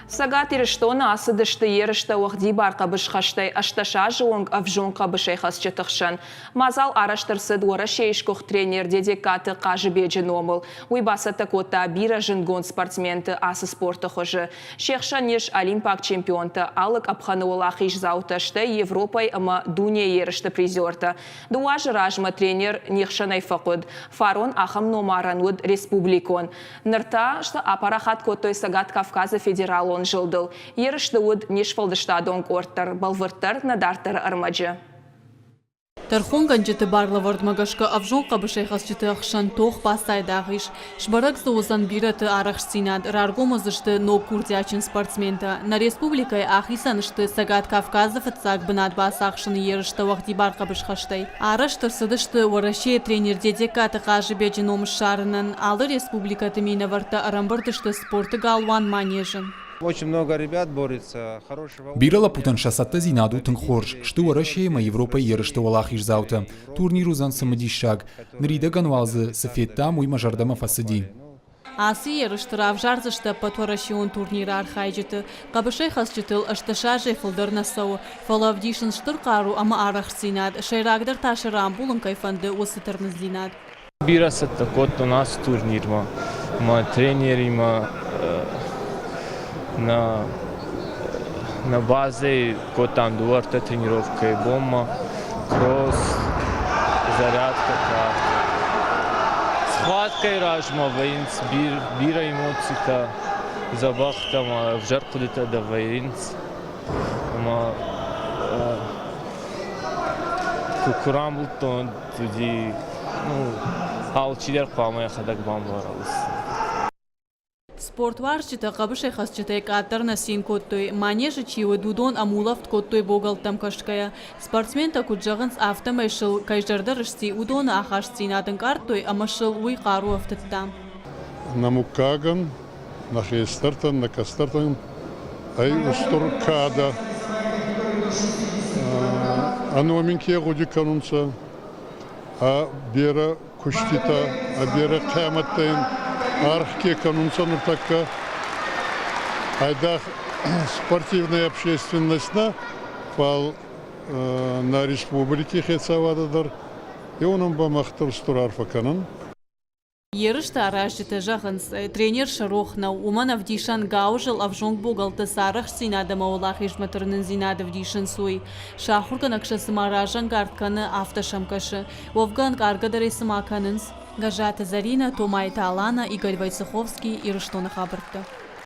Сагат ирштона асыдышты ерышты уақди барқа бішқаштай ашташа жуынг авжунға бішайхас жетіқшын. Мазал араштырсыд уара шейшкух тренер дедекаты қажы беджін омыл. Уйбасаты кота бира жынгон спортсменті асы спорты хожы. Шекша неш олимпак чемпионты алык апханы олақиш зауташты Европай ама дуния ерышты призерті. Дуажы ражма тренер нехшанай фақуд. Фарон ахам номарануд республикон. Нырта шты апарахат котой Сагат Кавказы федералон жылдыл. Ерішті өд нешфалдыштадон корттар, балвырттар надартар армаджы. Тархон ганжеті барлы вардмагашка авжон қабышайхас жеті ақшан тоқ бастайдағыш. Шбарак заузан бираты арақшсинад, раргомызышты но курдячин спортсменті. На республикай ахисанышты Сагат Кавказов ыцак бінат бас ақшыны ерішті вақти бар қабышқаштай. Араштырсыдышты уарашей тренер дедекаты қажы беджін омыш шарынан, алы республикаты мейна варта арамбырдышты спорты галван манежын. Очень много ребят борется. Бирала путан шасатта зинаду тынхорж, что уарашейма Европа ерышты валахиш заута. Турниру зан самадишаг. Нрида ганвалзы сафетта муй мажардама фасади. Асы ерышты равжарзышты патуарашион турнира архайджеты. Қабышайхас жытыл ашташа жефылдыр насау. Фалавдишын штырқару ама арахсинад. Шайрагдар ташырам булын кайфанды осытырныз зинад. Бирасатта кот у нас турнир ма тренери на базе котан дуарта тренировка и бомба, кросс, зарядка, схватка и ражма, воинц, бира эмоцията, забахта, в жарко дета да воинц, кукурам бултон, туди, алчидер памая хадак бамбаралыс. Спорт варчыта қабышайхас чытай катарна син коттой, манежы чиуы дудон амулавт коттой боғалтам кашкая. Спортсмента куджағынс автомайшыл кайжардарышси удоны ахаш синатын картой амашыл уй қару автыттам. Намукаган, нахе стартан, накастартан, ай устуркада. Ануаминке гуди канунца, а бера куштита, а бера қияматтайын. Архке канунца нуртакка, айдах спортивная общественность на республике хецавададар, и он бамахтар стурарфа канан. Ерышты аражыты жағынс тренер Шарохна Уманов дишан гаужыл авжонг богалты сарых синадама олах ижматырнын зинадов дишан суй. Шахурган акшасы маражан гартканы автошамкашы. Вовган гаргадар исымаканынс. Гажата Зарина, Томай Талана, Игорь Войцеховский и Рыштона Хабарта.